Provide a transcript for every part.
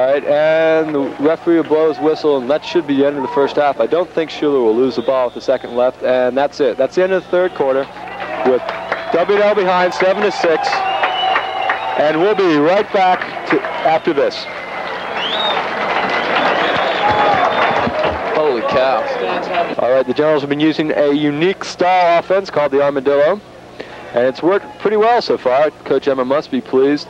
All right, and the referee will blow his whistle, and that should be the end of the first half. I don't think Schuler will lose the ball with the second left, and that's it. That's the end of the third quarter with W&L behind 7-6, and we'll be right back after this. Holy cow. All right, the Generals have been using a unique style offense called the Armadillo, and it's worked pretty well so far. Coach Emma must be pleased.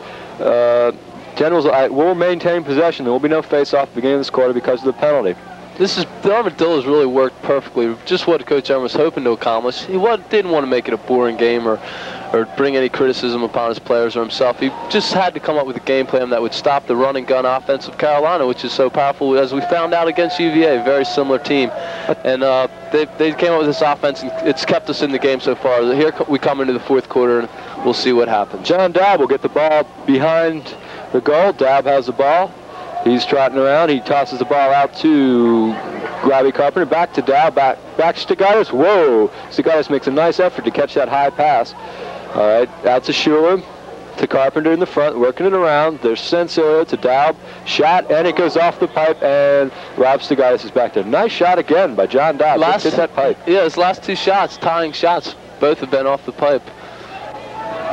Generals will maintain possession. There will be no face-off at the beginning of this quarter because of the penalty. The Armadillo's really worked perfectly, just what Coach Emma was hoping to accomplish. He didn't want to make it a boring game or bring any criticism upon his players or himself. He just had to come up with a game plan that would stop the run-and-gun offense of Carolina, which is so powerful, as we found out against UVA, a very similar team. And they came up with this offense, and it's kept us in the game so far. Here we come into the fourth quarter, and we'll see what happens. John Dabb will get the ball behind the goal. Dabb has the ball. He's trotting around. He tosses the ball out to Robbie Carpenter. Back to Dabb. Back to Stagaitis. Whoa! Stagaitis makes a nice effort to catch that high pass. All right, out to Schuler, to Carpenter in the front, working it around. There's Sensor to Daub. Shot, and it goes off the pipe, and Rob Stagaitis is back there. Nice shot again by John Daub. Just hit that pipe. Yeah, his last two shots, tying shots, both have been off the pipe.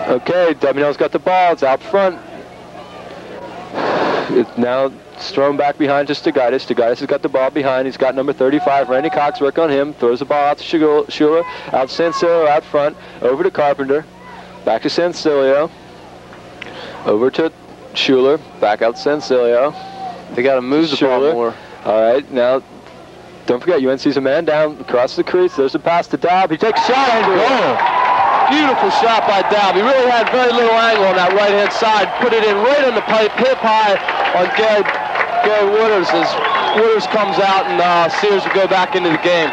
Okay, W&L's got the ball. It's out front. It's now thrown back behind to Stagaitis. Stagaitis has got the ball behind. He's got number 35, Randy Cox, work on him. Throws the ball out to Schuler. Out to Sansilio, out front. Over to Carpenter. Back to Sansilio. Over to Schuler. Back out to Sansilio. They got to move the ball more. All right, now, don't forget, UNC's a man down across the crease. There's a pass to Daub. He takes a shot and goal. Beautiful shot by Daub. He really had very little angle on that right-hand side. Put it in right on the pipe, hip high on Gary Wooders as Wooders comes out, and Sears will go back into the game.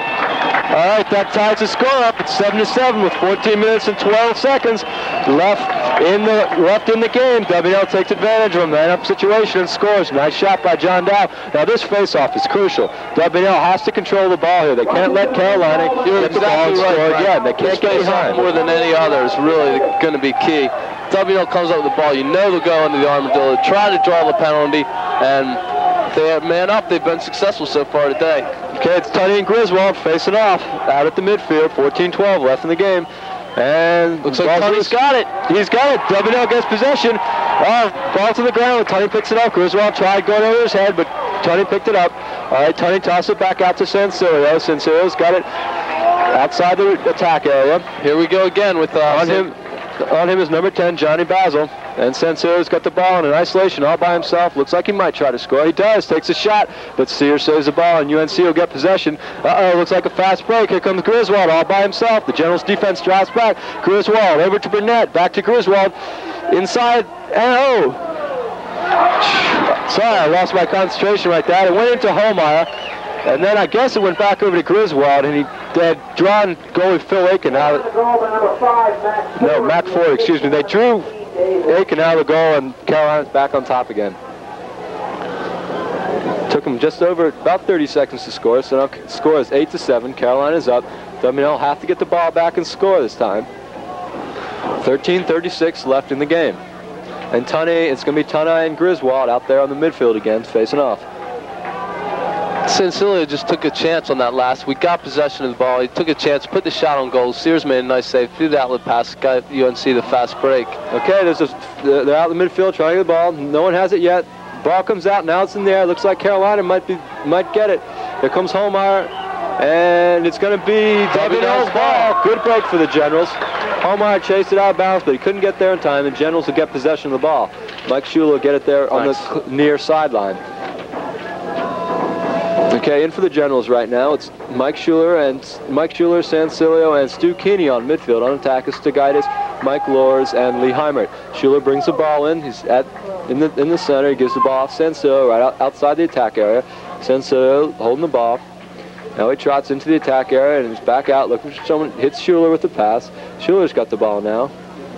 All right, that ties the score up. It's 7-7 with 14 minutes and 12 seconds left in the game. W&L takes advantage of a man-up situation and scores. Nice shot by John Dow. Now this face-off is crucial. W&L has to control the ball here. They can't let Carolina get the ball and score again. They can't get behind. More than any other is really going to be key. W&L comes up with the ball. You know they'll go into the Armadillo, try to draw the penalty, and they have man up. They've been successful so far today. Okay, it's Tunney and Griswold facing off out at the midfield. 14-12 left in the game. And looks like Tunney's got it. He's got it. W&L gets possession. Ball to the ground. Tunney picks it up. Griswold tried going over his head, but Tunney picked it up. All right, Tunney tosses it back out to Sansilio. Sansilio's got it outside the attack area. Here we go again with on him is number 10, Johnny Basil. And Sansilio's got the ball in isolation all by himself. Looks like he might try to score. He does. Takes a shot. But Sears saves the ball, and UNC will get possession. Looks like a fast break. Here comes Griswold all by himself. The Generals defense drops back. Griswold over to Burnett. Back to Griswold. Inside. And sorry, I lost my concentration right there. It went into Holmeyer. And then I guess it went back over to Griswold, and they had drawn goalie Phil Aiken out. No, Mac Ford, excuse me. They drew Aiken out of the goal, and Carolina's back on top again. Took them just over about 30 seconds to score, so now the score is 8-7. Carolina's up. W&L have to get the ball back and score this time. 13:36 left in the game. And Tunney, it's going to be Tunney and Griswold out there on the midfield again, facing off. Sansilio just took a chance on that last. We got possession of the ball. He took a chance, put the shot on goal. Sears made a nice save, threw the outlet pass, got UNC the fast break. Okay, they're out in the midfield trying to get the ball. No one has it yet. Ball comes out, now it's in the air. Looks like Carolina might get it. Here comes Holmeyer, and it's going to be W&L's ball. Good break for the Generals. Holmeyer chased it out of bounds, but he couldn't get there in time, and Generals will get possession of the ball. Mike Schuler will get it there on the near sideline. Okay, in for the Generals right now. It's Mike Schuler, Sansilio, and Stu Keeney on midfield. On attack is Stagaitis, Mike Lors, and Lee Heimert. Schuler brings the ball in. He's in the center. He gives the ball off Sansilio right outside the attack area. Sansilio holding the ball. Now he trots into the attack area and he's back out looking for someone. Hits Schuler with the pass. Schuler's got the ball now,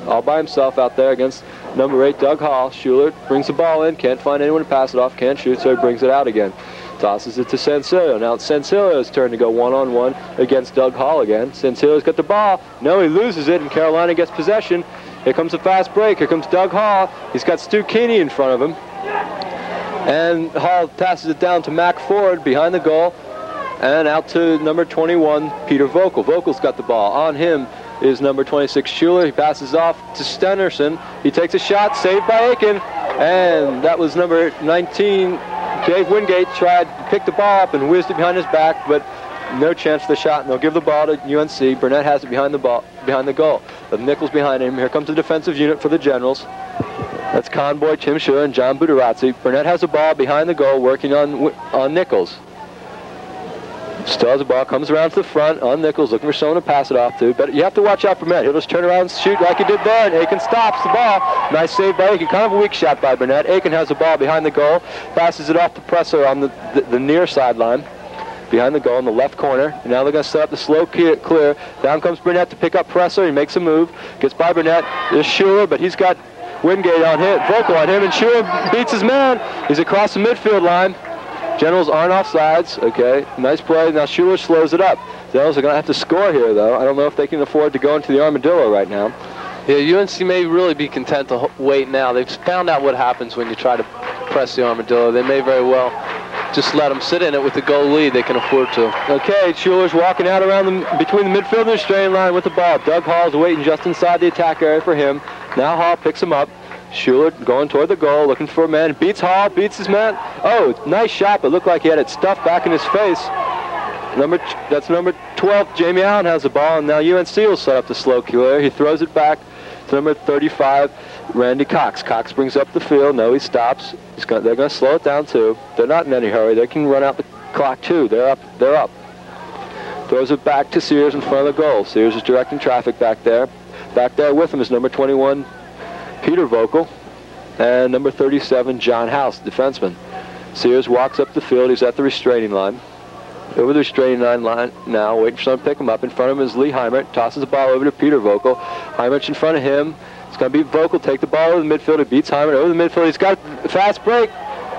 all by himself out there against number 8, Doug Hall. Schuler brings the ball in. Can't find anyone to pass it off. Can't shoot, so he brings it out again. Tosses it to Sansilio. Now it's Sansilio's turn to go one-on-one against Doug Hall again. Sansilio's got the ball. No, he loses it, and Carolina gets possession. Here comes a fast break. Here comes Doug Hall. He's got Stu Keeney in front of him. And Hall passes it down to Mac Ford behind the goal and out to number 21, Peter Vocal. Vocal's got the ball. On him is number 26, Schuler. He passes off to Stenerson. He takes a shot, saved by Aiken. And that was number 19, Dave Wingate, tried to pick the ball up and whizzed it behind his back, but no chance for the shot, and they'll give the ball to UNC. Burnett has it behind the goal. With Nichols behind him. Here comes the defensive unit for the Generals. That's Conboy, Tim Schuler, and John Budarazzi. Burnett has the ball behind the goal, working on Nichols. Still has the ball, comes around to the front on Nichols, looking for someone to pass it off to. But you have to watch out for Burnett. He'll just turn around and shoot like he did there, and Aiken stops the ball. Nice save by Aiken. Kind of a weak shot by Burnett. Aiken has the ball behind the goal, passes it off to Presser on the near sideline. Behind the goal in the left corner. And now they're going to set up the slow clear. Down comes Burnett to pick up Presser. He makes a move. Gets by Burnett. There's Schuler, but he's got Wingate on him, Vocal on him, and Schuler beats his man. He's across the midfield line. Generals aren't offsides. Okay, nice play. Now Schuler slows it up. Generals are going to have to score here, though. I don't know if they can afford to go into the Armadillo right now. Yeah, UNC may really be content to wait now. They've found out what happens when you try to press the Armadillo. They may very well just let them sit in it with the goal lead. They can afford to. Okay, Schuler's walking out around between the midfield and the straight line with the ball. Doug Hall's waiting just inside the attack area for him. Now Hall picks him up. Schuler going toward the goal, looking for a man. Beats Hall, beats his man. Oh, nice shot, but looked like he had it stuffed back in his face. That's number 12, Jamie Allen has the ball, and now UNC will set up the slow clear. He throws it back to number 35, Randy Cox. Cox brings up the field. No, he stops. They're going to slow it down too. They're not in any hurry. They can run out the clock too. They're up. Throws it back to Sears in front of the goal. Sears is directing traffic back there. Back there with him is number 21, Peter Vocal, and number 37, John House, defenseman. Sears walks up the field. He's at the restraining line. Over the restraining line now, waiting for someone to pick him up. In front of him is Lee Heimert. Tosses the ball over to Peter Vocal. Heimert's in front of him. It's going to be Vocal. Take the ball over the midfield. He beats Heimert over the midfield. He's got a fast break.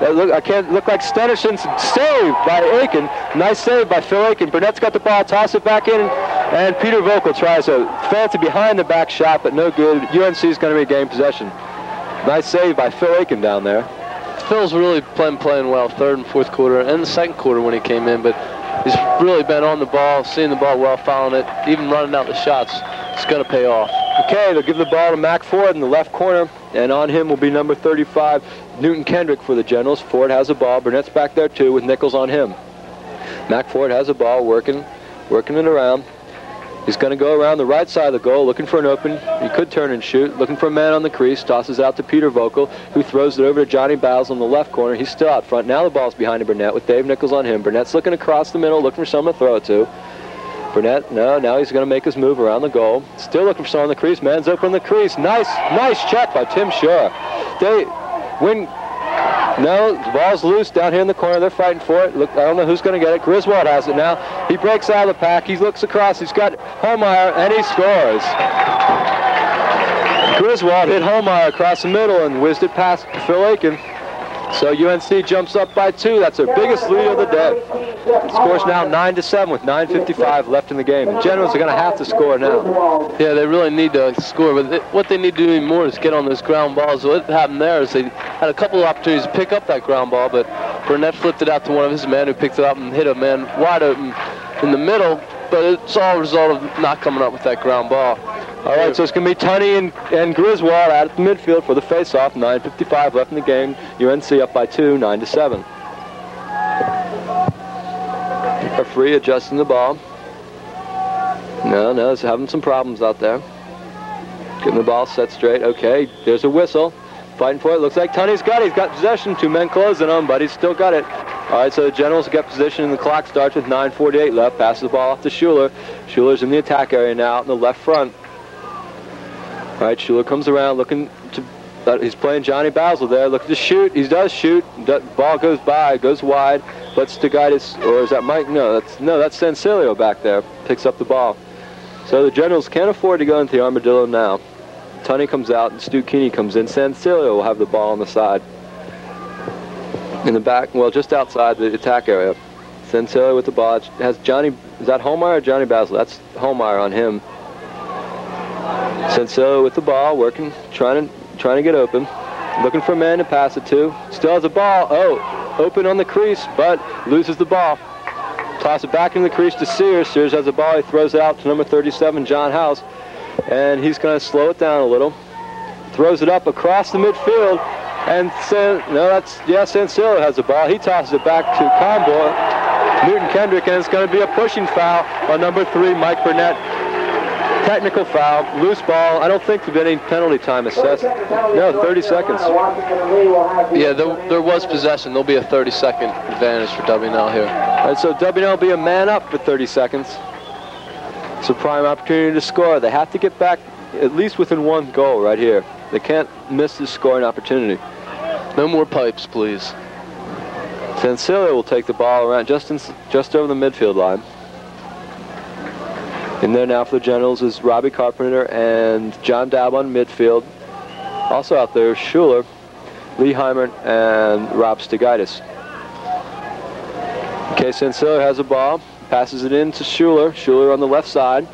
I can't look like Stenerson's save by Aiken. Nice save by Phil Aiken. Burnett's got the ball. Toss it back in. And Peter Vocal tries a fancy behind the back shot, but no good. UNC's going to regain possession. Nice save by Phil Aiken down there. Phil's really playing well, third and fourth quarter, and the second quarter when he came in, but he's really been on the ball, seeing the ball well, following it, even running out the shots. It's going to pay off. Okay, they'll give the ball to Mac Ford in the left corner, and on him will be number 35, Newton Kendrick for the Generals. Ford has the ball. Burnett's back there too with Nichols on him. Mac Ford has the ball, working it around. He's going to go around the right side of the goal, looking for an open. He could turn and shoot, looking for a man on the crease. Tosses out to Peter Vocal, who throws it over to Johnny Bowles on the left corner. He's still out front. Now the ball's behind Burnett with Dave Nichols on him. Burnett's looking across the middle, looking for someone to throw it to. Burnett, no, now he's going to make his move around the goal. Still looking for someone on the crease. Man's open on the crease. Nice check by Tim Shore. No, the ball's loose down here in the corner. They're fighting for it. Look, I don't know who's going to get it. Griswold has it now. He breaks out of the pack. He looks across. He's got Holmeyer, and he scores. Griswold hit Holmeyer across the middle and whizzed it past Phil Aiken. So UNC jumps up by 2. That's their biggest lead of the day. The score's now 9-7 with 9:55 left in the game. The Generals are going to have to score now. Yeah, they really need to score, but what they need to do even more is get on those ground balls. What happened there is they had a couple of opportunities to pick up that ground ball, but Burnett flipped it out to one of his men who picked it up and hit a man wide open in the middle, but it's all a result of not coming up with that ground ball. All right, so it's going to be Tunney and Griswold out at the midfield for the face-off. 9:55 left in the game. UNC up by 2, 9-7. Referee adjusting the ball. No, he's having some problems out there. Getting the ball set straight. Okay, there's a whistle. Fighting for it. Looks like Tunney's got it. He's got possession. 2 men closing on him, but he's still got it. All right, so the Generals get position, and the clock starts with 9:48 left. Passes the ball off to Schuler. Schuler's in the attack area now out in the left front. All right, Schuler comes around looking to, he's playing Johnny Basil there, looking to shoot. He does shoot. The ball goes by, goes wide. But Stigaitis, or is that Mike? No, that's Sansilio back there. Picks up the ball. So the Generals can't afford to go into the Armadillo now. Tunney comes out and Stu Keeney comes in. Sansilio will have the ball on the side. In the back, well, just outside the attack area. Sansilio with the ball. It has Johnny, is that Holmeyer or Johnny Basil? That's Holmeyer on him. Sansilio with the ball, working, trying to get open. Looking for a man to pass it to. Still has a ball. Oh, open on the crease, but loses the ball. Toss it back in the crease to Sears. Sears has a ball. He throws it out to number 37, John House. And he's going to slow it down a little. Throws it up across the midfield. And Sancillo has the ball. He tosses it back to Comboy, Newton Kendrick, and it's going to be a pushing foul on number 3, Mike Burnett. Technical foul, loose ball. I don't think there's been any penalty time assessed. No, 30 seconds. Yeah, there was possession. There'll be a 30-second advantage for W&L here. All right, so W&L will be a man up for 30 seconds. It's a prime opportunity to score. They have to get back at least within 1 goal right here. They can't miss this scoring opportunity. No more pipes, please. Sancillo will take the ball around just over the midfield line. In there now for the Generals is Robbie Carpenter and John Dabb on midfield. Also out there, Schuler, Lee Heimert, and Rob Stigaitis. Okay, Sancillo has a ball, passes it in to Schuler. Schuler on the left side,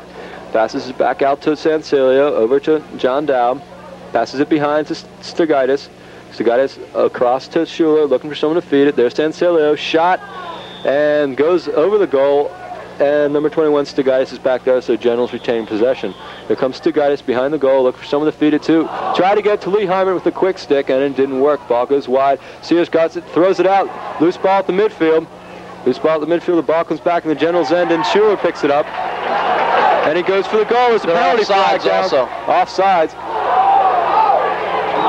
passes it back out to Sancillo, over to John Dabb, passes it behind to Stigaitis. Stigaitis across to Schuler, looking for someone to feed it. There's Sancillo, shot, and goes over the goal. And number 21, Stigaitis, is back there, so Generals retain possession. Here comes Stigaitis behind the goal, looking for someone to feed it to. Try to get to Lee Heimert with a quick stick, and it didn't work. Ball goes wide. Sears got it, throws it out. Loose ball at the midfield. Loose ball at the midfield. The ball comes back in the Generals' end, and Schuler picks it up. And he goes for the goal. It's a penalty flag down. Also. Offsides.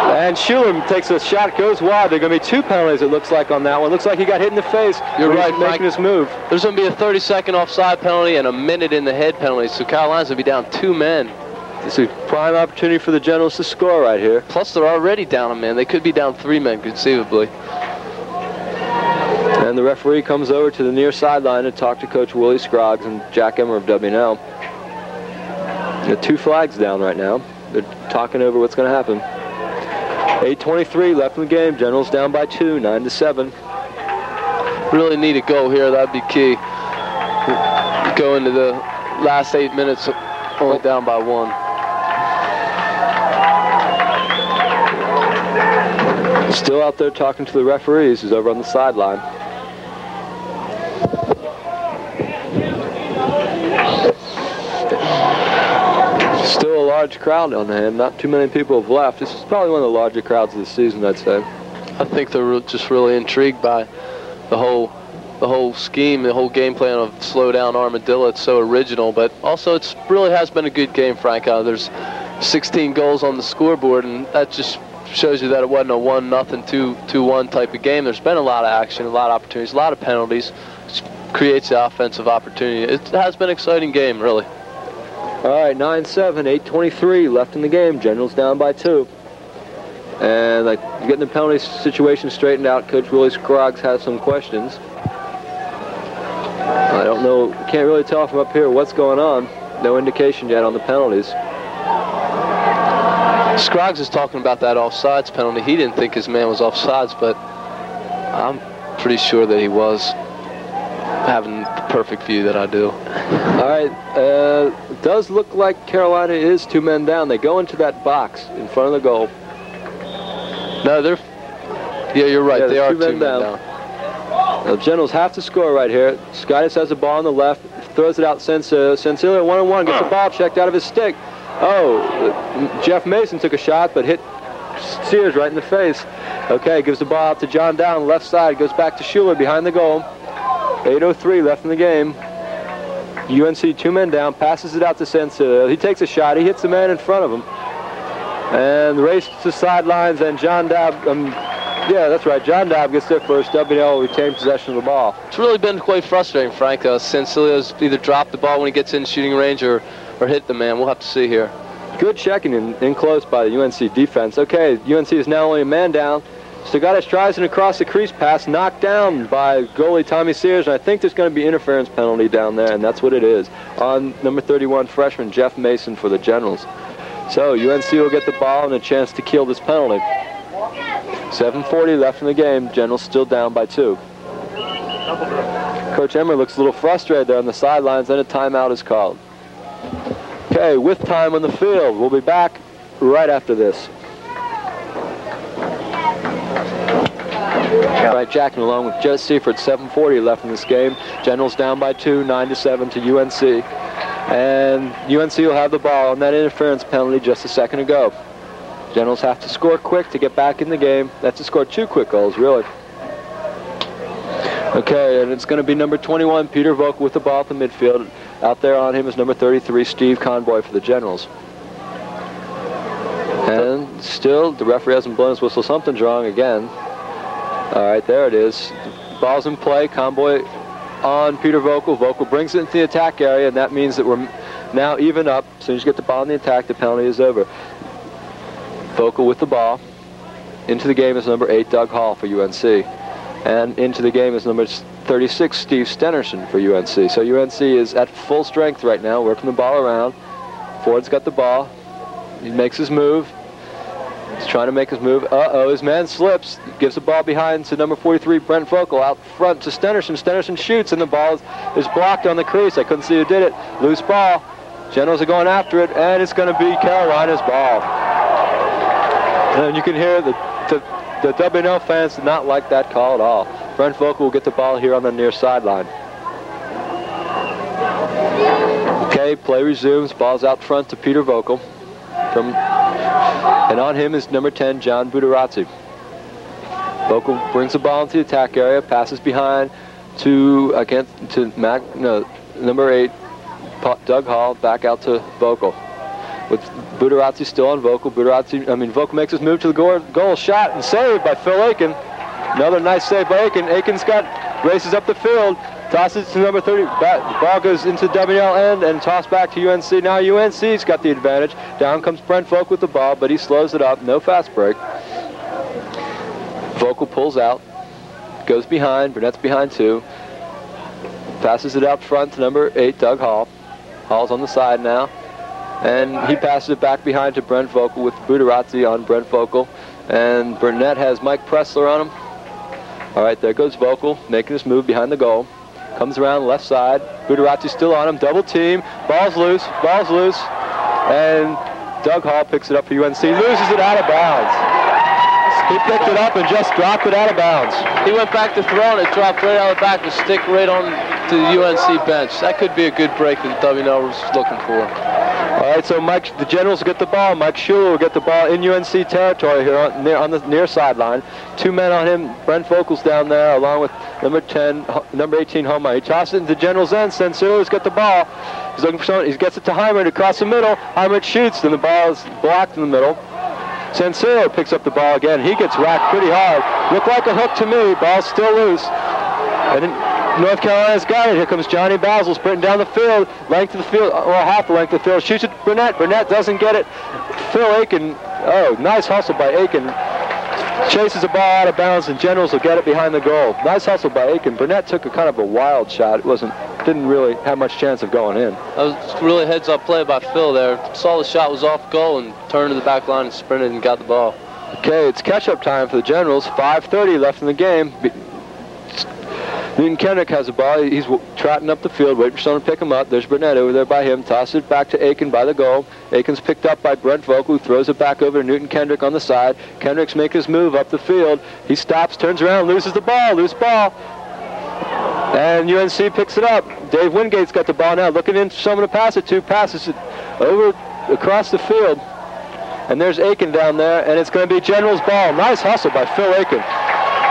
And Schuler takes a shot, goes wide. There are going to be 2 penalties, it looks like, on that one. Looks like he got hit in the face. You're right, making Frank. his move. There's going to be a 30-second offside penalty and a minute in the head penalty, so Carolina's going to be down 2 men. It's a prime opportunity for the Generals to score right here. Plus, they're already down a man. They could be down 3 men, conceivably. And the referee comes over to the near sideline to talk to Coach Willie Scroggs and Jack Emmer of W&L. There are 2 flags down right now. They're talking over what's going to happen. 8:23 left in the game. Generals down by 2, 9-7. Really need a goal here. That'd be key. Go into the last 8 minutes only down by 1. Still out there talking to the referees, who's over on the sideline. Still a large crowd on hand. Not too many people have left. This is probably one of the larger crowds of the season, I'd say. I think they're just really intrigued by the whole scheme, the whole game plan of slow down Armadillo. It's so original, but also it really has been a good game, Frank. There's 16 goals on the scoreboard, and that just shows you that it wasn't a 1-0, 2-1 type of game. There's been a lot of action, a lot of opportunities, a lot of penalties. It creates the offensive opportunity. It has been an exciting game, really. All right, 9-7, 8:23 left in the game. Generals down by 2. And getting the penalty situation straightened out, Coach Willie Scroggs has some questions. I don't know, can't really tell from up here what's going on. No indication yet on the penalties. Scroggs is talking about that offsides penalty. He didn't think his man was offsides, but I'm pretty sure that he was, having the perfect view that I do. All right, it does look like Carolina is 2 men down. They go into that box in front of the goal. No, yeah, you're right. Yeah, they are 2 men down. The Generals have to score right here. Skytis has the ball on the left, throws it out. Sancillo 1-on-1, gets the ball checked out of his stick. Oh, Jeff Mason took a shot, but hit Sears right in the face. Okay, gives the ball out to John Down, left side, goes back to Schuler behind the goal. 8:03 left in the game. UNC 2 men down, passes it out to Sancillo. He takes a shot, he hits the man in front of him. And race to the sidelines, and John Dabb, yeah, that's right, John Dabb gets there first. W&L retain possession of the ball. It's really been quite frustrating, Frank. Sancillo's either dropped the ball when he gets in shooting range or hit the man. We'll have to see here. Good checking in close by the UNC defense. Okay, UNC is now only a man down. Stagatis tries an across the crease pass, knocked down by goalie Tommy Sears, and I think there's going to be interference penalty down there, and that's what it is, on number 31 freshman Jeff Mason for the Generals. So UNC will get the ball and a chance to kill this penalty. 7:40 left in the game. Generals still down by 2. Coach Emmer looks a little frustrated there on the sidelines, and a timeout is called. Okay, with time on the field. We'll be back right after this. All right, jacking along with Jet Seaford, 7:40 left in this game. Generals down by 2, 9-7 to UNC. And UNC will have the ball on that interference penalty just a second ago. Generals have to score quick to get back in the game. They have to score 2 quick goals, really. Okay, and it's going to be number 21, Peter Vogt, with the ball at the midfield. Out there on him is number 33, Steve Conboy for the Generals. And still, the referee hasn't blown his whistle. Something's wrong again. All right, there it is. Ball's in play. Conboy on Peter Vogt. Vogt brings it into the attack area, and that means that we're now even up. As soon as you get the ball in the attack, the penalty is over. Vogt with the ball. Into the game is number 8, Doug Hall for UNC. And into the game is number 36, Steve Stenerson for UNC. So UNC is at full strength right now, working the ball around. Ford's got the ball. He makes his move. He's trying to make his move. Uh-oh, his man slips. Gives the ball behind to number 43, Brent Vogt. Out front to Stenerson. Stenerson shoots, and the ball is blocked on the crease. I couldn't see who did it. Loose ball. Generals are going after it, and it's going to be Carolina's ball. And you can hear the WNL fans did not like that call at all. Brent Vogt will get the ball here on the near sideline. Okay, play resumes. Ball's out front to Peter Vogt. And on him is number 10, John Budarazzi. Vogt brings the ball into the attack area, passes behind to number 8, Doug Hall, back out to Vogt. With Budarazzi still on Vogt. Vogt makes his move to the goal, shot and saved by Phil Aiken. Another nice save by Aiken. Aiken's races up the field, tosses to number 30. The ball goes into WNL end and tossed back to UNC. Now UNC's got the advantage. Down comes Brent Vogt with the ball, but he slows it up. No fast break. Vogt pulls out, goes behind. Burnett's behind too. Passes it out front to number 8, Doug Hall. Hall's on the side now. And he passes it back behind to Brent Vogt with Budarazzi on Brent Vogt. And Burnett has Mike Pressler on him. All right, there goes Vogt, making his move behind the goal. Comes around left side. Budarazzi still on him. Double team. Ball's loose. And Doug Hall picks it up for UNC. Loses it out of bounds. He picked it up and just dropped it out of bounds. He went back to throw, and it dropped right out of the back and stick right on to the UNC bench. That could be a good break that the WNL was looking for. All right, so the Generals will get the ball. Mike Schuler will get the ball in UNC territory here on the near sideline. 2 men on him. Brent Vogt's down there along with number 18, Homer. He tosses it into the Generals' end. Sensulo's got the ball. He's looking for someone. He gets it to Heimert across the middle. Heimert shoots, and the ball is blocked in the middle. Sensulo picks up the ball again. He gets whacked pretty hard. Looked like a hook to me. Ball's still loose. And North Carolina's got it. Here comes Johnny Basil sprinting down the field, length of the field, or half the length of the field. Shoots at Burnett. Burnett doesn't get it. Phil Aiken, nice hustle by Aiken. Chases the ball out of bounds, and Generals will get it behind the goal. Nice hustle by Aiken. Burnett took a kind of a wild shot. Didn't really have much chance of going in. That was really heads-up play by Phil there. Saw the shot was off goal and turned to the back line and sprinted and got the ball. Okay, it's catch-up time for the Generals. 5:30 left in the game. Newton Kendrick has the ball. He's trotting up the field, waiting for someone to pick him up. There's Burnett over there by him. Tosses it back to Aiken by the goal. Aiken's picked up by Brent Vogt, who throws it back over to Newton Kendrick on the side. Kendrick's making his move up the field. He stops, turns around, loses the ball. Loose ball. And UNC picks it up. Dave Wingate's got the ball now, looking in for someone to pass it to. Passes it over across the field. And there's Aiken down there, and it's going to be General's ball. Nice hustle by Phil Aiken.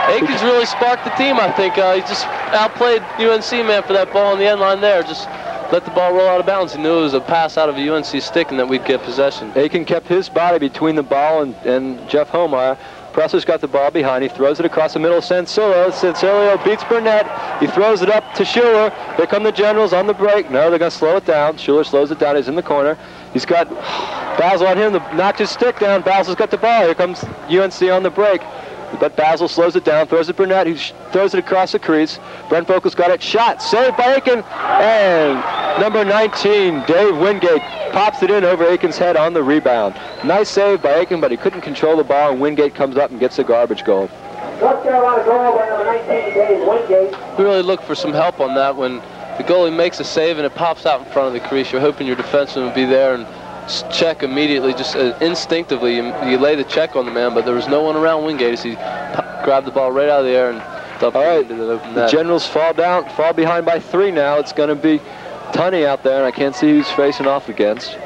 Aiken's really sparked the team, I think. He just outplayed UNC man for that ball on the end line there. Just let the ball roll out of bounds. He knew it was a pass out of a UNC stick and that we'd get possession. Aiken kept his body between the ball and Jeff Homeyer. Presser's got the ball behind. He throws it across the middle. Sensilio beats Burnett. He throws it up to Schuler. Here come the Generals on the break. No, they're going to slow it down. Schuler slows it down. He's in the corner. He's got Basil on him to knock his stick down. Basil's got the ball. Here comes UNC on the break. But Basil slows it down, throws it to Burnett, who throws it across the crease. Brent Vogt's got it, shot, saved by Aiken, and number 19, Dave Wingate, pops it in over Aiken's head on the rebound. Nice save by Aiken, but he couldn't control the ball, and Wingate comes up and gets a garbage goal. North Carolina goal by number 19, Dave Wingate. We really look for some help on that when the goalie makes a save and it pops out in front of the crease. You're hoping your defenseman will be there and check immediately, just instinctively. You lay the check on the man, but there was no one around Wingate as he grabbed the ball right out of the air and dumped it into the open net. The Generals fall behind by 3 now. It's going to be Tunney out there, and I can't see who's facing off against.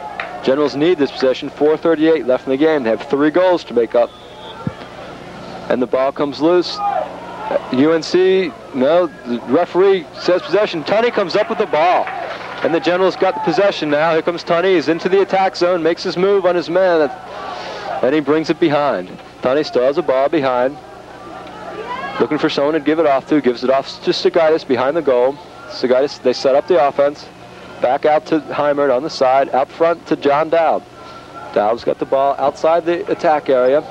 Generals need this possession. 4:38 left in the game. They have 3 goals to make up. And the ball comes loose. UNC, no, the referee says possession. Tunney comes up with the ball. And the Generals got the possession now. Here comes Tunney. He's into the attack zone, makes his move on his man, and he brings it behind. Tunney still has a ball behind. Looking for someone to give it off to. Gives it off to Sagaitis behind the goal. Sagaitis, they set up the offense. Back out to Heimert on the side. Out front to John Dowd. Dowd's got the ball outside the attack area.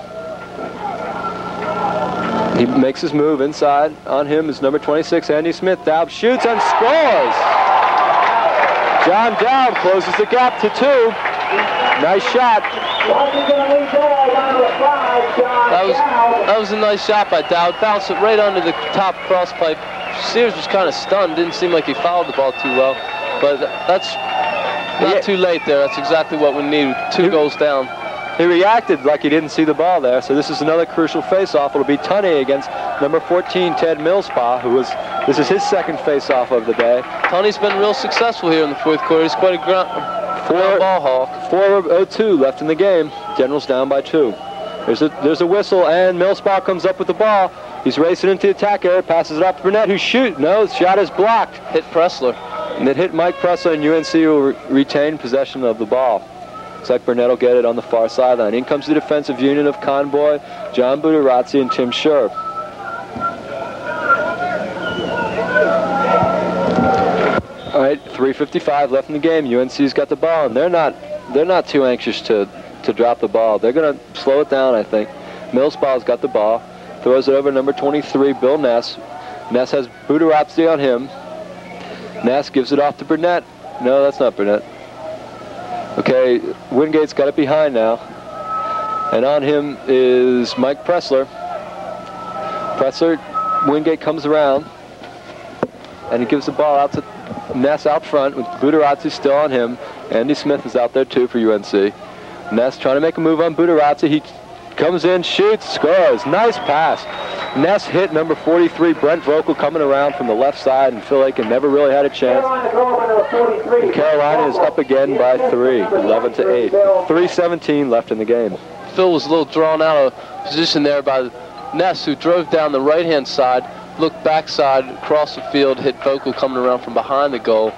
He makes his move inside. On him is number 26, Andy Smith. Dowd shoots and scores! John Dowd closes the gap to 2. Nice shot. That was a nice shot by Dowd. Bounced it right under the top cross pipe. Sears was kind of stunned. Didn't seem like he fouled the ball too well. But that's not too late there. That's exactly what we need. 2 goals down. He reacted like he didn't see the ball there. So this is another crucial face-off. It'll be Tunney against number 14, Ted Millspaw, this is his second face-off of the day. Tunney's been real successful here in the 4th quarter. He's quite a ground ball hawk. 4:02 left in the game. Generals down by 2. There's a whistle, and Millspaw comes up with the ball. He's racing into the attack area, passes it off to Burnett, who shoots. No, the shot is blocked. Hit Pressler. And it hit Mike Pressler, and UNC will retain possession of the ball. Looks like Burnett will get it on the far sideline. In comes the defensive unit of Conboy, John Budarazzi, and Tim Scherr. All right, 3:55 left in the game. UNC's got the ball, and they're not too anxious to drop the ball. They're going to slow it down, I think. Millspaw's got the ball, throws it over number 23, Bill Ness. Ness has Budarazzi on him. Ness gives it off to Burnett. No, that's not Burnett. Okay, Wingate's got it behind now. And on him is Mike Pressler. Wingate comes around, and he gives the ball out to Ness out front with Budarazzi still on him. Andy Smith is out there too for UNC. Ness trying to make a move on Budarazzi. He comes in, shoots, scores. Nice pass. Ness hit number 43, Brent Vocal, coming around from the left side, and Phil Aiken never really had a chance. And Carolina is up again by 3, 11-8. 3:17 left in the game. Phil was a little drawn out of position there by Ness, who drove down the right-hand side, looked backside, across the field, hit Vocal coming around from behind the goal.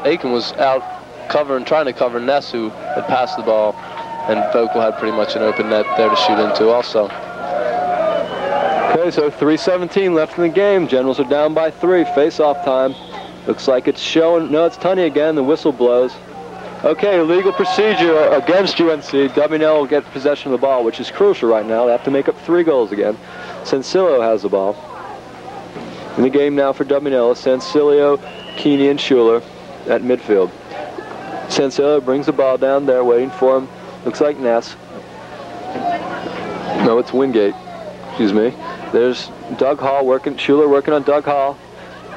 Aiken was out trying to cover Ness, who had passed the ball, and Vocal had pretty much an open net there to shoot into also. Okay, so 3:17 left in the game. Generals are down by 3. Face-off time. Looks like it's showing. No, it's Tunney again. The whistle blows. Okay, illegal procedure against UNC. WNL will get possession of the ball, which is crucial right now. They have to make up 3 goals again. Sansilio has the ball. In the game now for WNL is Sansilio, Keeney, and Schuler at midfield. Sansilio brings the ball down there, waiting for him. Looks like Ness. No, it's Wingate. Excuse me. There's Doug Hall Schuler working on Doug Hall.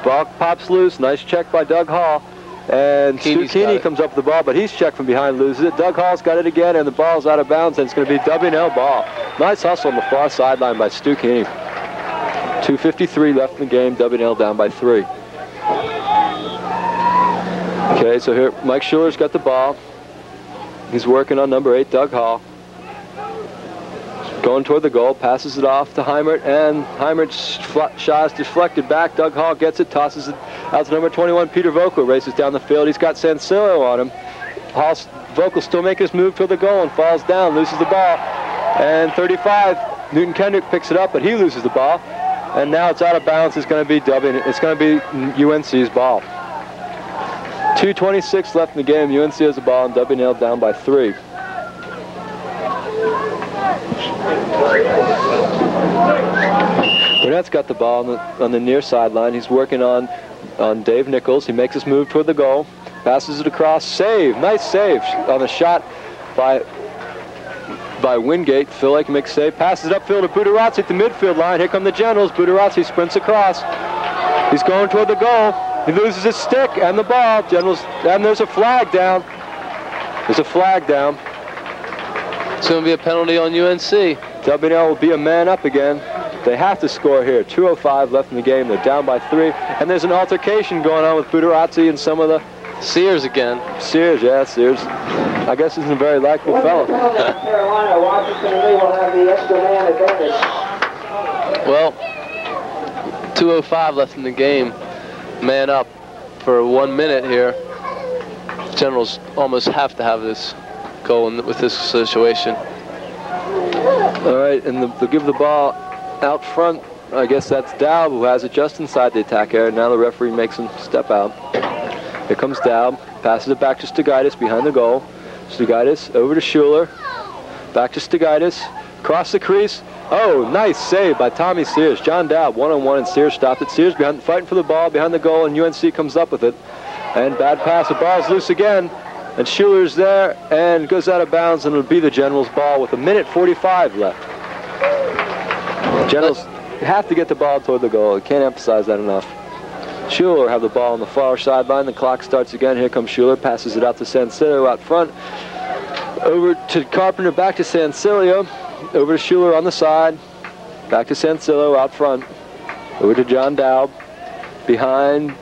Ball pops loose. Nice check by Doug Hall. And Stu Keeney comes up with the ball, but he's checked from behind, loses it. Doug Hall's got it again, and the ball's out of bounds, and it's going to be WNL ball. Nice hustle on the far sideline by Stu Keeney. 2:53 left in the game. WNL down by 3. Okay, so here Mike Schuler's got the ball. He's working on number 8, Doug Hall. Going toward the goal, passes it off to Heimert, and Heimert's shot is deflected back. Doug Hall gets it, tosses it out to number 21, Peter Vocal, races down the field. He's got Sansilio on him. Vocal still making his move toward the goal and falls down, loses the ball. And 35, Newton Kendrick picks it up, but he loses the ball. And now it's out of bounds. It's going to be UNC's ball. 2:26 left in the game. UNC has the ball, and WNL down by 3. Burnett's got the ball on the near sideline. He's working on Dave Nichols. He makes his move toward the goal, passes it across, save, nice save on a shot by Wingate. Phil Aiken makes a save, passes it upfield to Budarazzi at the midfield line. Here come the Generals. Budarazzi sprints across. He's going toward the goal. He loses his stick and the ball. Generals, and there's a flag down. There's a flag down. It's going to be a penalty on UNC. W&L will be a man up again. They have to score here. 2:05 left in the game. They're down by 3. And there's an altercation going on with Budarazzi and some of the... Sears again. Sears, yeah, Sears. I guess he's a very likable fellow. Carolina, Washington, and they will have the extra man advantage. Well, 2:05 left in the game. Man up for 1 minute here. Generals almost have to have this goal with this situation. All right, and they'll give the ball out front. I guess that's Daub, who has it just inside the attack area. Now the referee makes him step out. Here comes Daub, passes it back to Stigaitis behind the goal. Stigaitis over to Schuler, back to Stigaitis, across the crease. Oh, nice save by Tommy Sears. John Daub, one-on-one, and Sears stopped it. Sears fighting for the ball behind the goal, and UNC comes up with it. And bad pass, the ball's loose again. And Schuler's there and goes out of bounds, and it'll be the Generals' ball with 1:45 left. Generals have to get the ball toward the goal. I can't emphasize that enough. Schuler have the ball on the far sideline. The clock starts again. Here comes Schuler, passes it out to Sansilio out front. Over to Carpenter, back to Sansilio. Over to Schuler on the side. Back to Sansilio out front. Over to John Daub. Behind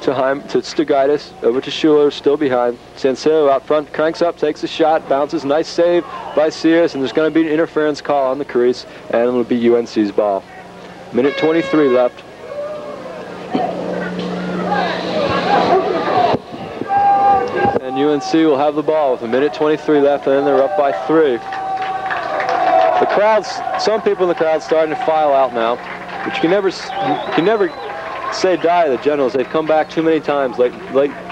to Stigaitis. Over to Schuler, still behind. Sansilio out front, cranks up, takes a shot, bounces. Nice save by Sears, and there's going to be an interference call on the crease, and it'll be UNC's ball. 1:23 left. And UNC will have the ball with 1:23 left, and then they're up by 3. The crowds, some people in the crowd starting to file out now, but you can never say die to the Generals. They've come back too many times late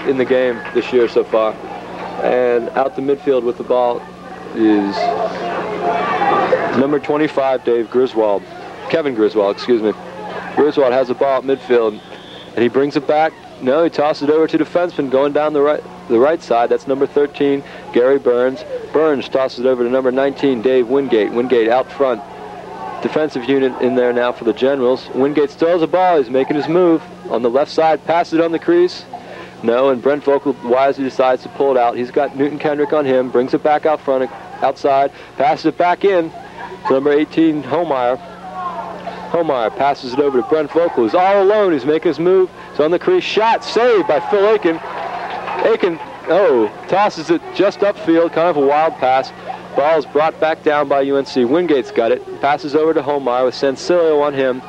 in the game this year so far. And out the midfield with the ball is number 25, Kevin Griswold, excuse me. Griswold has the ball at midfield, and he brings it back. No, he tosses it over to defenseman going down the right side. That's number 13, Gary Burns. Burns tosses it over to number 19, Dave Wingate. Wingate out front. Defensive unit in there now for the Generals. Wingate still has the ball. He's making his move on the left side. Passes it on the crease. No, and Brent Vogel wisely decides to pull it out. He's got Newton Kendrick on him. Brings it back out front, outside. Passes it back in to number 18, Homeyer. Homeyer passes it over to Brent Vogel, who's all alone. He's making his move. It's on the crease. Shot saved by Phil Aiken. Aiken, tosses it just upfield. Kind of a wild pass. Ball is brought back down by UNC. Wingate's got it. Passes over to Homeyer with Sansilio on him.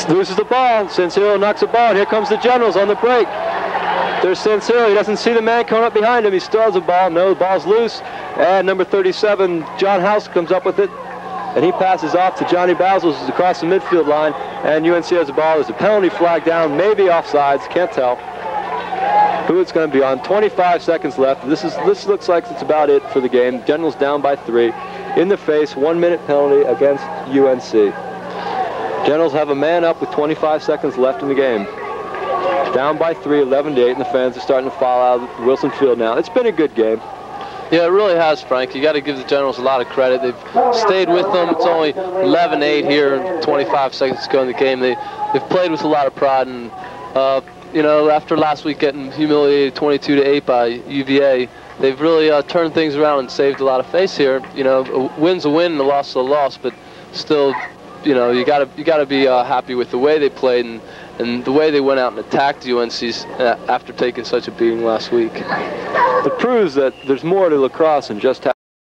Loses the ball. Sansilio knocks the ball, and here comes the Generals on the break. There's Sansilio. He doesn't see the man coming up behind him. He still has the ball. No, the ball's loose. And number 37, John House, comes up with it. And he passes off to Johnny Basels across the midfield line. And UNC has the ball. There's a penalty flag down. Maybe offsides. Can't tell who it's going to be on. 25 seconds left. This looks like it's about it for the game. Generals down by 3. In the face, 1-minute penalty against UNC. Generals have a man up with 25 seconds left in the game. Down by 3, 11-8, and the fans are starting to file out of Wilson Field now. It's been a good game. Yeah, it really has, Frank. You got to give the Generals a lot of credit. They've stayed with them. It's only 11-8 here, 25 seconds to go in the game. They've played with a lot of pride, and you know, after last week getting humiliated 22-8 by UVA, they've really turned things around and saved a lot of face here. You know, a win's a win and a loss is a loss, but still, you know, you got to be happy with the way they played and the way they went out and attacked UNC's after taking such a beating last week. It proves that there's more to lacrosse than just